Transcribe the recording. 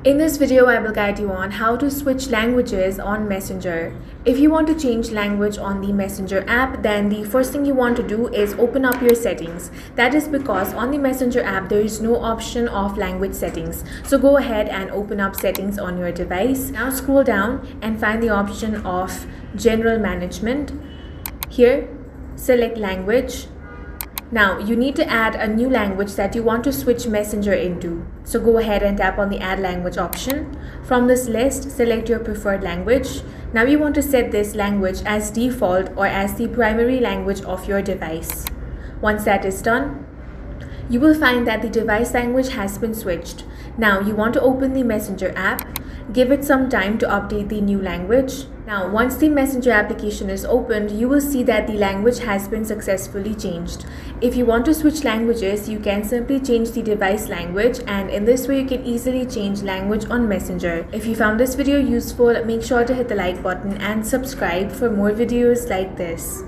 In this video, I will guide you on how to switch languages on Messenger. If you want to change language on the Messenger app, then the first thing you want to do is open up your settings. That is because on the Messenger app, there is no option of language settings. So go ahead and open up settings on your device. Now scroll down and find the option of General Management. Here, select Language. Now, you need to add a new language that you want to switch Messenger into. So go ahead and tap on the Add Language option. From this list, select your preferred language. Now you want to set this language as default or as the primary language of your device. Once that is done, you will find that the device language has been switched. Now you want to open the Messenger app, give it some time to update the new language. Now, once the Messenger application is opened, you will see that the language has been successfully changed. If you want to switch languages, you can simply change the device language, and in this way you can easily change language on Messenger. If you found this video useful, make sure to hit the like button and subscribe for more videos like this.